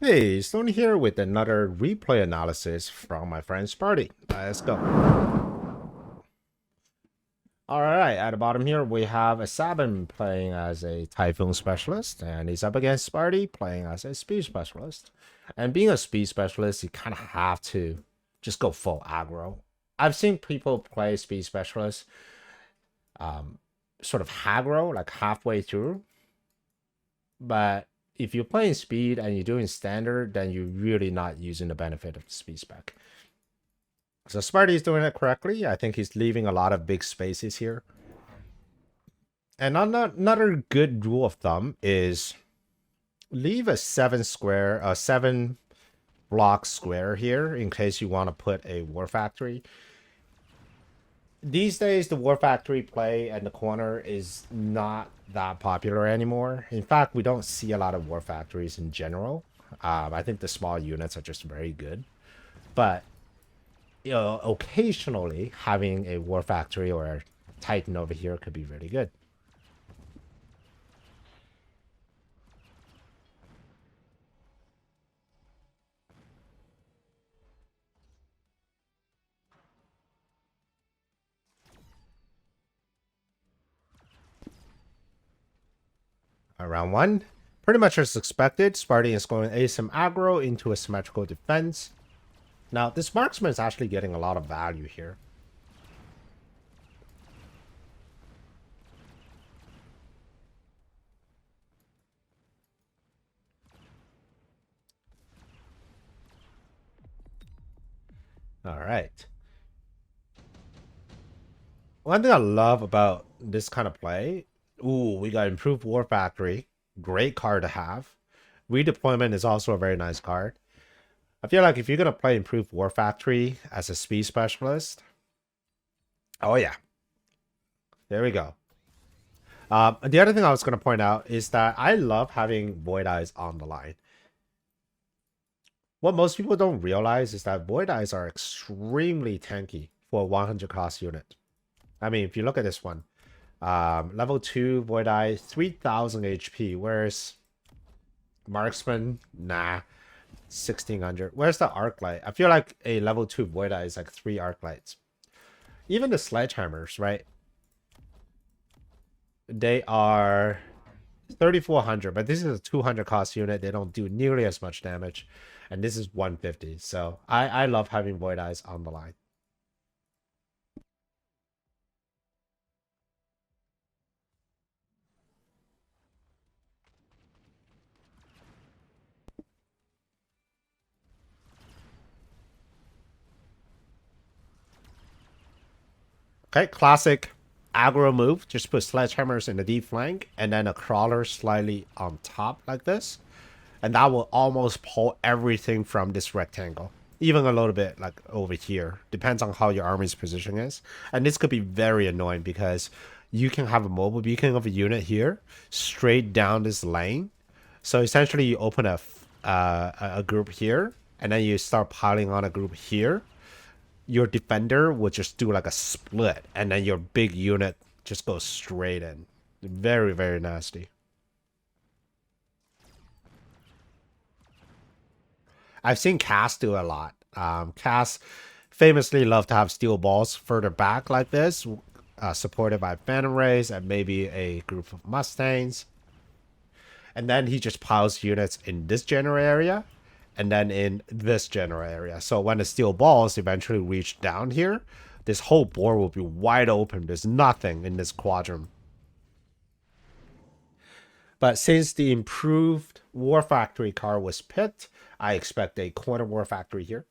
Hey, Stoney here with another replay analysis from my friend's party. Let's go. Alright, at the bottom here we have a Sabin playing as a Typhoon Specialist, and he's up against Sparty playing as a Speed Specialist. And being a Speed Specialist, you kind of have to just go full aggro. I've seen people play Speed Specialist sort of aggro, like halfway through, but if you're playing speed and you're doing standard, then you're really not using the benefit of the speed spec. So Sparty's doing it correctly. I think he's leaving a lot of big spaces here. And another good rule of thumb is leave a 7 block square here in case you want to put a war factory. These days, the war factory play and the corner is not that popular anymore. In fact, we don't see a lot of war factories in general. I think the small units are just very good. But occasionally having a war factory or a titan over here could be really good. Round one, pretty much as expected, Sparty is going ASIM aggro into a symmetrical defense. Now, this marksman is actually getting a lot of value here. All right. One thing I love about this kind of play, we got improved war factory, great card to have. Redeployment is also a very nice card. I feel like if you're gonna play improved war factory as a speed specialist, oh yeah, there we go. The other thing I was gonna point out is that I love having Void Eyes on the line. What most people don't realize is that Void Eyes are extremely tanky for a 100 cost unit. I mean, if you look at this one, level 2 Void Eye, 3000 HP, whereas Marksman, nah, 1600. Where's the Arc Light? I feel like a level 2 Void Eye is like 3 Arc Lights. Even the Sledgehammers, right? They are 3400, but this is a 200 cost unit. They don't do nearly as much damage. And this is 150. So I love having Void Eyes on the line. Okay, classic aggro move. Just put sledgehammers in the deep flank and then a crawler slightly on top like this. And that will almost pull everything from this rectangle. Even a little bit like over here. Depends on how your army's position is. And this could be very annoying because you can have a mobile beacon of a unit here straight down this lane. So essentially you open a group here and then you start piling on a group here. Your defender will just do like a split and then your big unit just goes straight in. Very, very nasty. I've seen Cass do a lot. Cass famously loved to have steel balls further back like this, supported by Phantom Rays and maybe a group of Mustangs. And then he just piles units in this general area and then in this general area. So when the steel balls eventually reach down here, this whole board will be wide open. There's nothing in this quadrant. But since the improved War Factory card was picked, I expect a corner War Factory here.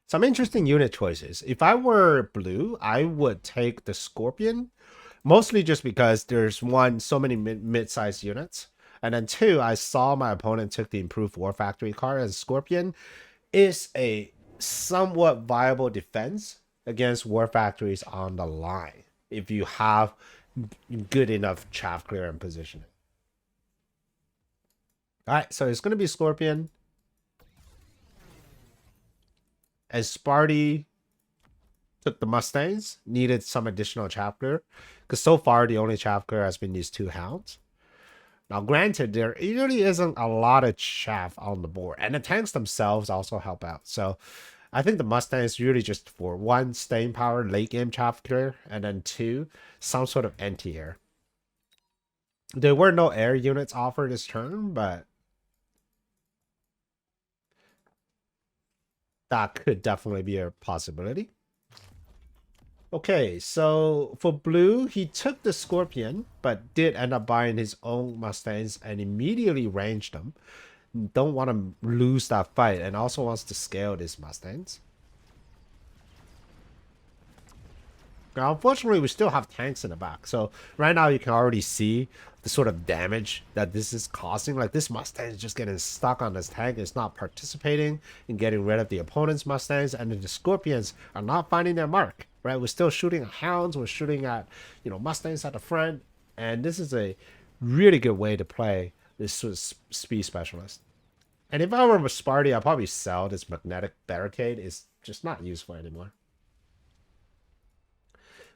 Some interesting unit choices. If I were blue, I would take the Scorpion, mostly just because there's one, so many mid-sized units. And then two, I saw my opponent took the improved War Factory card, and Scorpion is a somewhat viable defense against War Factories on the line if you have good enough chaff clear and positioning. All right, so it's going to be Scorpion. And Sparty took the Mustangs, needed some additional chaff clear, because so far the only chaff clear has been these 2 hounds. Now, granted, there really isn't a lot of chaff on the board, and the tanks themselves also help out. So I think the Mustang is really just for 1, staying power, late game chaff clear, and then 2, some sort of anti-air. There were no air units offered this turn, but that could definitely be a possibility. Okay, so for blue, he took the Scorpion, but did end up buying his own Mustangs and immediately ranged them. Don't want to lose that fight and also wants to scale these Mustangs. Now, unfortunately, we still have tanks in the back. So right now you can already see the sort of damage that this is causing. Like this Mustang is just getting stuck on this tank. It's not participating in getting rid of the opponent's Mustangs. And the Scorpions are not finding their mark, right? We're still shooting at hounds. We're shooting at, Mustangs at the front. And this is a really good way to play this sort of speed specialist. And if I were a Sparty, I'd probably sell this magnetic barricade. It's just not useful anymore.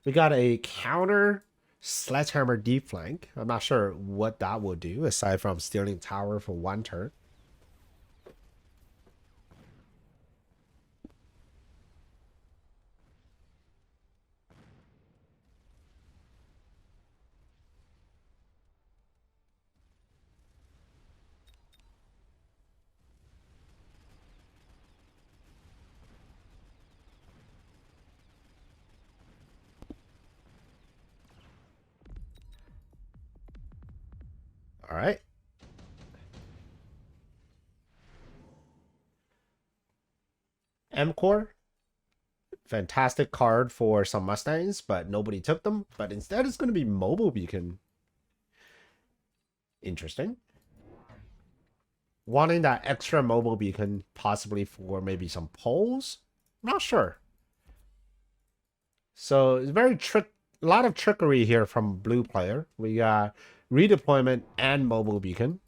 We got a counter sledgehammer deep flank. I'm not sure what that will do aside from stealing tower for 1 turn. All right. M-Core. Fantastic card for some Mustangs, but nobody took them. But instead, it's going to be Mobile Beacon. Interesting. Wanting that extra Mobile Beacon, possibly for maybe some poles? Not sure. So it's a lot of trickery here from blue player. We got redeployment and Mobile Beacon.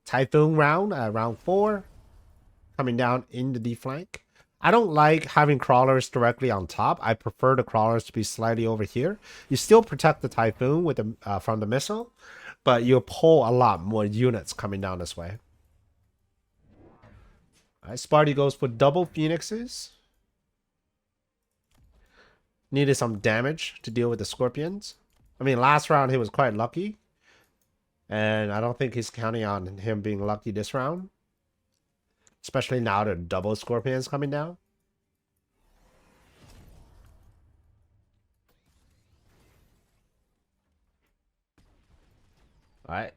Typhoon round, round 4. Coming down in the D flank. I don't like having crawlers directly on top. I prefer the crawlers to be slightly over here. You still protect the Typhoon with the from the missile, but you pull a lot more units coming down this way. All right, Sparty goes for double Phoenixes. Needed some damage to deal with the Scorpions. I mean, last round he was quite lucky. And I don't think he's counting on him being lucky this round. Especially now the double Scorpions coming down. Alright.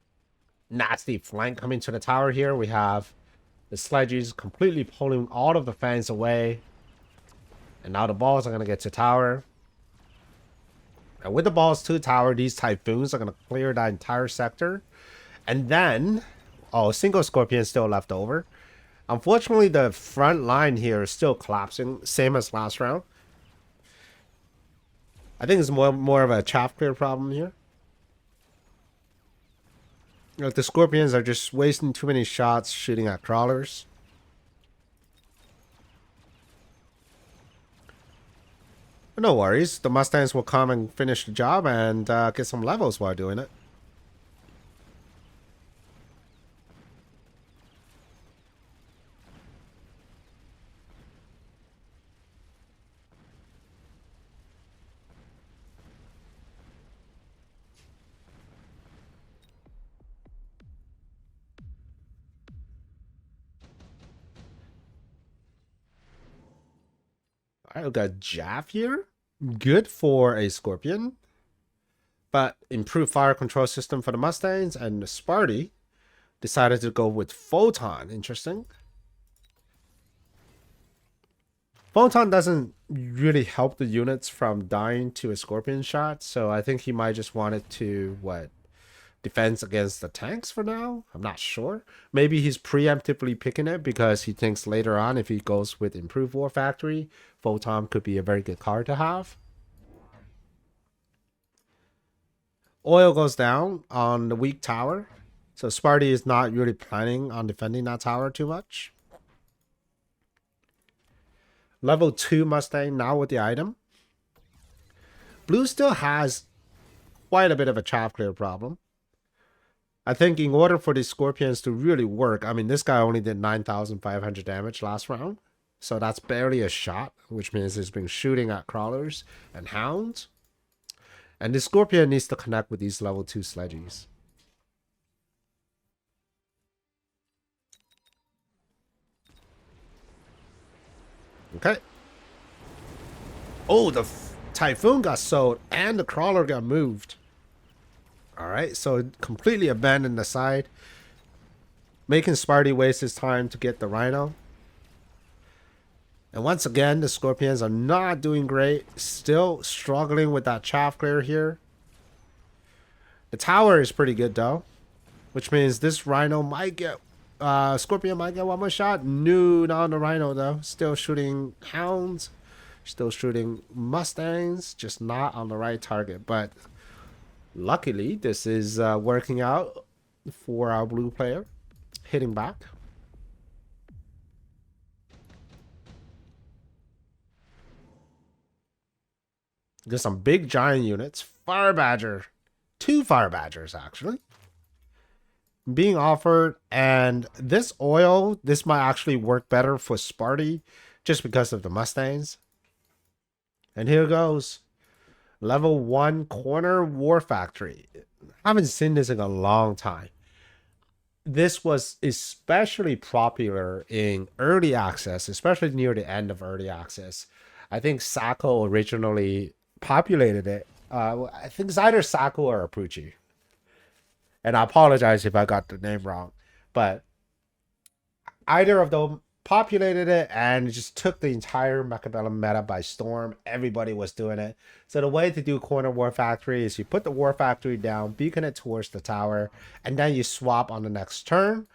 Nasty flank coming to the tower here. We have the Sledges completely pulling all of the fans away. And now the balls are going to get to tower. And with the balls to tower, these Typhoons are going to clear that entire sector. And then, single Scorpion still left over. Unfortunately, the front line here is still collapsing, same as last round. I think it's more of a chaff clear problem here. Like the Scorpions are just wasting too many shots shooting at crawlers. But no worries, the Mustangs will come and finish the job and get some levels while doing it. Alright, we got Jaff here. Good for a Scorpion. But improved fire control system for the Mustangs, and the Sparty decided to go with Photon. Interesting. Photon doesn't really help the units from dying to a Scorpion shot, so I think he might just want it to, defense against the tanks for now? I'm not sure. Maybe he's preemptively picking it because he thinks later on if he goes with Improved War Factory, Photon could be a very good card to have. Oil goes down on the weak tower. So Sparty is not really planning on defending that tower too much. Level 2 Mustang now with the item. Blue still has quite a bit of a chaff clear problem. I think in order for the Scorpions to really work, I mean, this guy only did 9,500 damage last round. So that's barely a shot, which means he's been shooting at crawlers and hounds. And the Scorpion needs to connect with these level 2 sledgies. Okay. Oh, the Typhoon got sold and the crawler got moved. Alright, so it completely abandoned the side. Making Sparty waste his time to get the Rhino. And once again, the Scorpions are not doing great. Still struggling with that chaff clear here. The tower is pretty good though. Which means this Rhino might get... Scorpion might get one more shot. No, not on the Rhino though. Still shooting hounds. Still shooting Mustangs. Just not on the right target. But luckily, this is working out for our blue player. Hitting back. There's some big giant units. Fire Badger. 2 Fire Badgers, actually. Being offered. And this oil, this might actually work better for Sparty. Just because of the Mustangs. And here goes. Level 1 Corner War Factory. I haven't seen this in a long time. This was especially popular in early access, especially near the end of early access. I think Sacco originally populated it. I think it's either Sacco or Apucci. And I apologize if I got the name wrong. But either of them populated it and just took the entire Mechabellum meta by storm. Everybody was doing it. So the way to do Corner War Factory is you put the War Factory down, beacon it towards the tower, and then you swap on the next turn.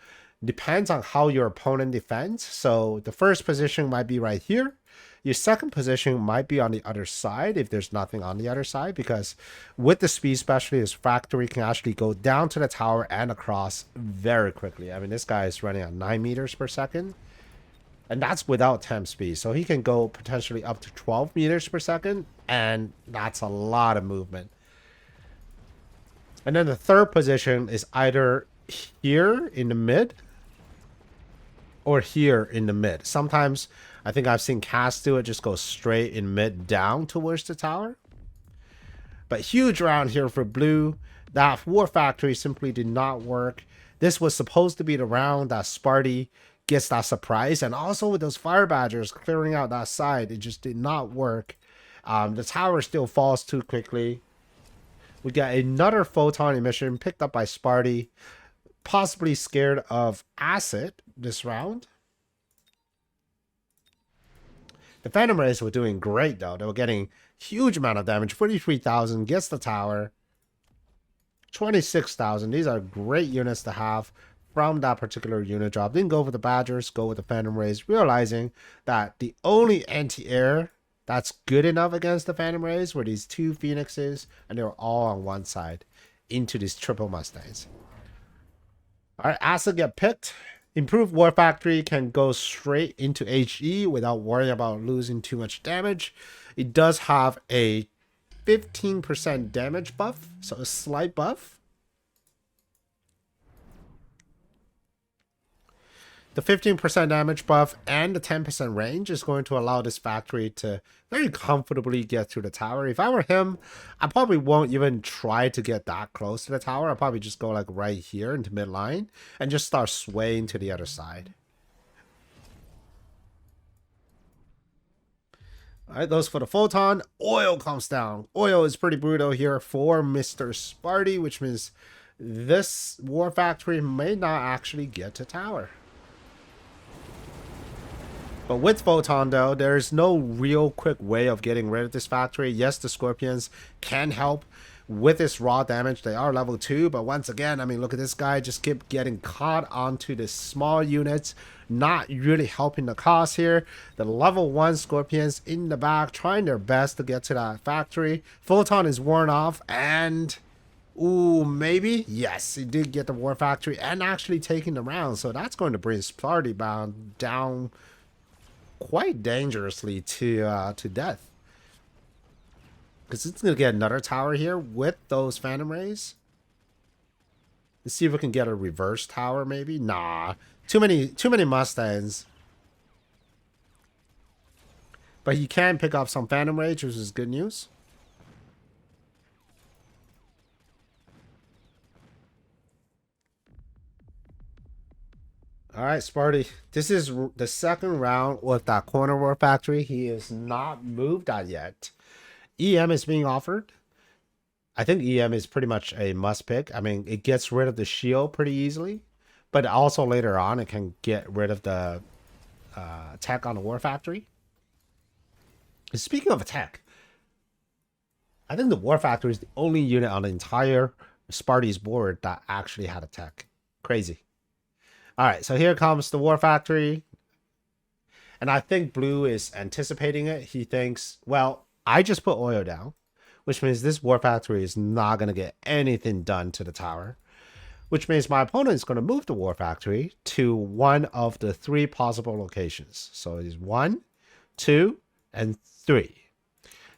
Depends on how your opponent defends. So the first position might be right here. Your second position might be on the other side if there's nothing on the other side, because with the speed specialist, factory can actually go down to the tower and across very quickly. I mean, this guy is running at 9 meters per second, and that's without temp speed. So he can go potentially up to 12 meters per second, and that's a lot of movement. And then the third position is either here in the mid or here in the mid. Sometimes I think I've seen Cass do it, just go straight in mid down towards the tower. But huge round here for blue. That War Factory simply did not work. This was supposed to be the round that Sparty gets that surprise. And also with those Fire Badgers clearing out that side, it just did not work. The tower still falls too quickly. We got another photon emission picked up by Sparty. Possibly scared of acid this round. The Phantom Rays were doing great though. They were getting huge amount of damage. 43,000 gets the tower. 26,000. These are great units to have from that particular unit drop. Didn't go with the Badgers, go with the Phantom Rays, realizing that the only anti-air that's good enough against the Phantom Rays were these 2 Phoenixes, and they were all on one side into these triple Mustangs. Alright, Acid get picked. Improved War Factory can go straight into HE without worrying about losing too much damage. It does have a 15% damage buff, so a slight buff. The 15% damage buff and the 10% range is going to allow this factory to very comfortably get to the tower. If I were him, I probably won't even try to get that close to the tower. I'll probably just go like right here into midline and just start swaying to the other side. Alright, those for the photon. Oil comes down. Oil is pretty brutal here for Mr. Sparty, which means this War Factory may not actually get to tower. But with Photon, though, there's no real quick way of getting rid of this factory. Yes, the Scorpions can help with this raw damage. They are level 2, but once again, I mean, look at this guy. Just keep getting caught onto the small units. Not really helping the cause here. The level 1 Scorpions in the back trying their best to get to that factory. Photon is worn off and... ooh, maybe? Yes, he did get the War Factory and actually taking the round. So that's going to bring Sparty bound down quite dangerously to death. Because it's going to get another tower here with those Phantom Rays. Let's see if we can get a reverse tower, maybe. Nah, too many Mustangs. But he can pick up some Phantom Rage, which is good news. All right, Sparty. This is the second round with that corner war factory. He is not moved that yet. EM is being offered. I think EM is pretty much a must pick. I mean, it gets rid of the shield pretty easily, but also later on it can get rid of the attack on the war factory. And speaking of attack, I think the war factory is the only unit on the entire Sparty's board that actually had attack. Crazy. All right, so here comes the war factory. And I think Blue is anticipating it. He thinks, well, I just put oil down, which means this war factory is not going to get anything done to the tower, which means my opponent is going to move the war factory to one of the 3 possible locations. So it is 1, 2, and 3.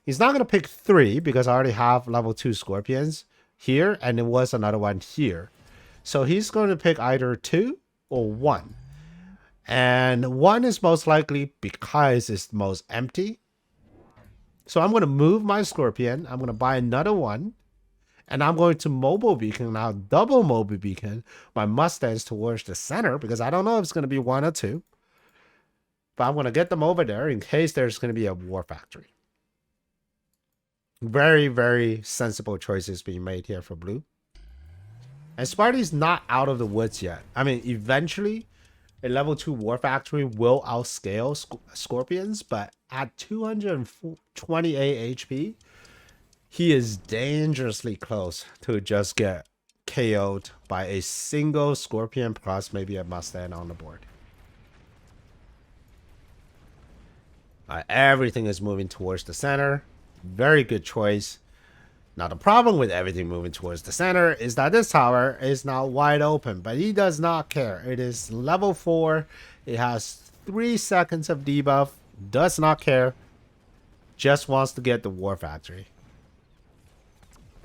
He's not going to pick 3 because I already have level 2 scorpions here, and there was another one here. So he's going to pick either 2 or 1. And 1 is most likely because it's the most empty. So I'm going to move my scorpion. I'm going to buy another one. And I'm going to mobile beacon now, double mobile beacon my Mustangs towards the center because I don't know if it's going to be 1 or 2. But I'm going to get them over there in case there's going to be a war factory. Very, very sensible choices being made here for Blue. And Sparty's not out of the woods yet. I mean, eventually, a level 2 war factory will outscale scorpions, but at 228 HP, he is dangerously close to just get KO'd by a single scorpion plus maybe a Mustang on the board. Everything is moving towards the center. Very good choice. Now, the problem with everything moving towards the center is that this tower is now wide open, but he does not care. It is level 4. It has 3 seconds of debuff. Does not care. Just wants to get the war factory.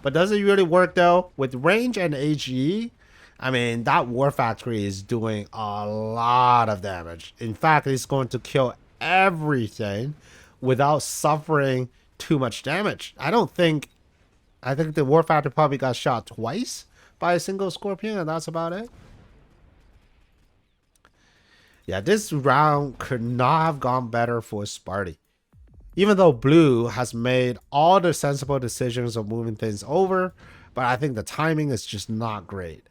But does it really work, though? With range and HE, I mean, that war factory is doing a lot of damage. In fact, it's going to kill everything without suffering too much damage. I think the war factory probably got shot twice by a single scorpion, and that's about it. Yeah, this round could not have gone better for Sparty. Even though Blue has made all the sensible decisions of moving things over, but I think the timing is just not great.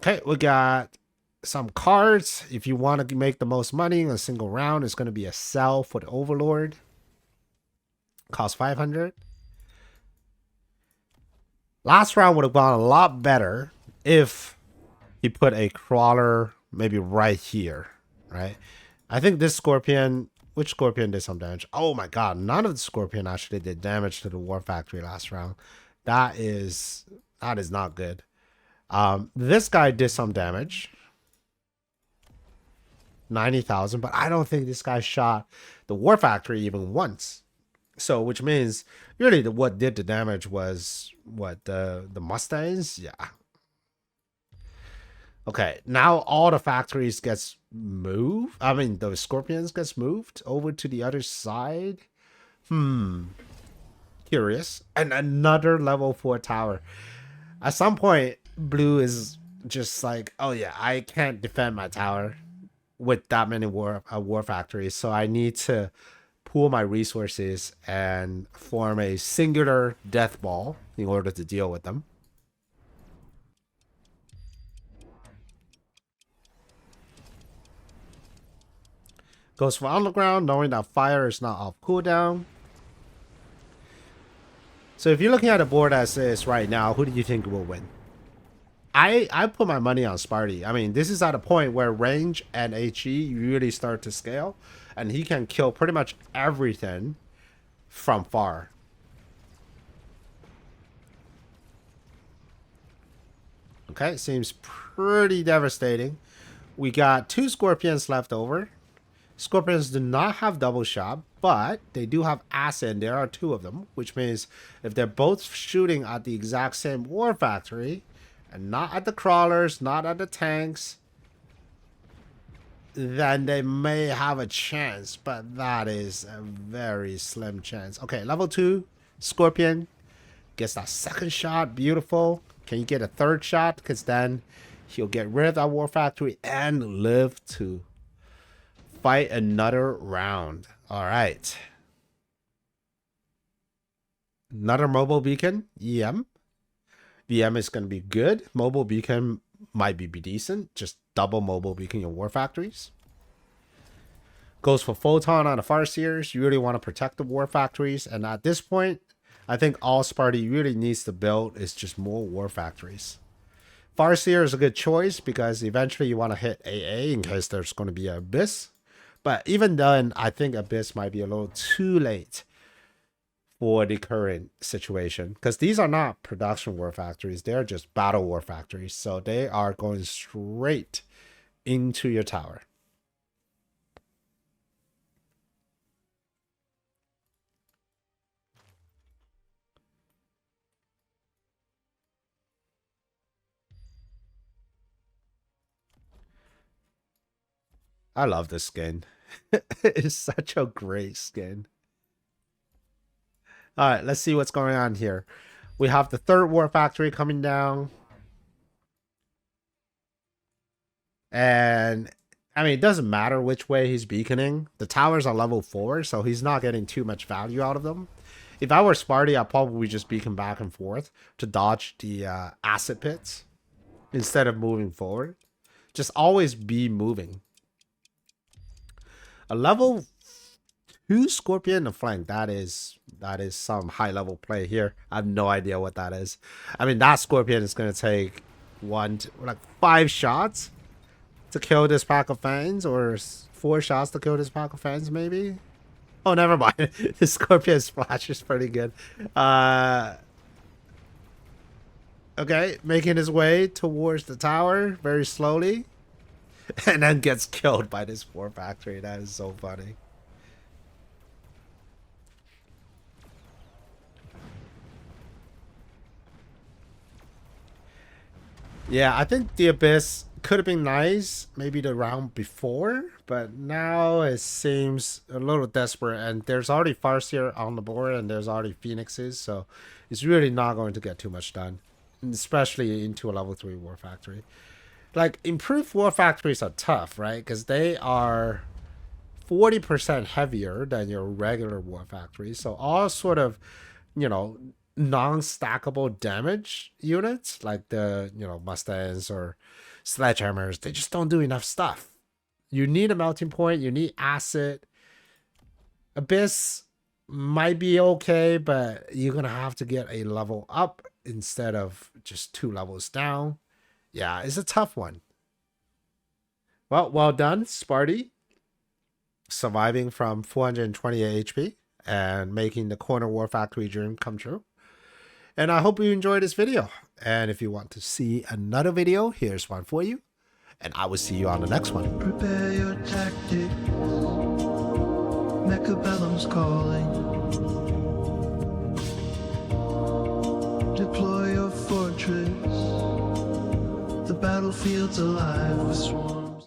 Okay, we got some cards. If you want to make the most money in a single round, it's going to be a sell for the Overlord. Cost 500. Last round would have gone a lot better if he put a crawler maybe right here, right? I think this scorpion, which scorpion did some damage? Oh my god, none of the scorpion actually did damage to the war factory last round. That is not good. This guy did some damage. 90,000, but I don't think this guy shot the war factory even once. So, which means really what did the damage was what the Mustangs, yeah. Okay, now all the factories gets moved. I mean, the scorpions gets moved over to the other side. Curious. And another level 4 tower. At some point, Blue is just like, oh yeah, I can't defend my tower with that many war factories, so I need to pool my resources and form a singular death ball in order to deal with them. Goes for underground, knowing that fire is not off cooldown. So if you're looking at the board as is right now, who do you think will win? I put my money on Sparty. I mean, this is at a point where range and HE really start to scale, and he can kill pretty much everything from far. Okay, seems pretty devastating We got 2 scorpions left over. Scorpions do not have double shot, but they do have acid, and there are 2 of them, which means if they're both shooting at the exact same war factory, and not at the crawlers, not at the tanks, then they may have a chance, but that is a very slim chance. Okay, level 2, Scorpion gets that 2nd shot, beautiful. Can you get a 3rd shot? Because then he'll get rid of that war factory and live to fight another round. All right. Another mobile beacon, EM. VM is going to be good. Mobile beacon might be decent. Just double mobile beacon your war factories. Goes for photon on the Farseers. You really want to protect the war factories. And at this point, I think all Sparty really needs to build is just more war factories. Farseer is a good choice because eventually you want to hit AA in case there's going to be an Abyss. But even then, I think Abyss might be a little too late for the current situation. Because these are not production war factories. They're just battle war factories. So they are going straight into your tower. I love this skin. It's such a great skin. All right, let's see what's going on here. We have the 3rd war factory coming down. And, I mean, it doesn't matter which way he's beaconing. The towers are level 4, so he's not getting too much value out of them. If I were Sparty, I'd probably just beacon back and forth to dodge the acid pits instead of moving forward. Just always be moving. A level 2 Scorpion in the flank. That is some high level play here. I have no idea what that is. I mean, that Scorpion is going to take 5 shots to kill this pack of fans, or 4 shots to kill this pack of fans, maybe. Oh, never mind. The Scorpion splash is pretty good. Okay, making his way towards the tower very slowly. And then gets killed by this war factory. That is so funny. Yeah, I think the Abyss could have been nice maybe the round before, but now it seems a little desperate. And there's already Farseer on the board, and there's already Phoenixes, so it's really not going to get too much done, especially into a level 3 war factory. Like, improved war factories are tough, right? Because they are 40% heavier than your regular war factories. So all sort of, non-stackable damage units, like the, Mustangs or Sledgehammers, they just don't do enough stuff. You need a melting point. You need acid. Abyss might be okay, but you're going to have to get a level up instead of just 2 levels down. Yeah, it's a tough one. Well done, Sparty. Surviving from 428 HP and making the corner war factory dream come true. And I hope you enjoyed this video. And if you want to see another video, here's one for you. And I will see you on the next one. Prepare your tactics. Mechabellum's calling. Deploy your fortress. The battlefield's alive with swarms.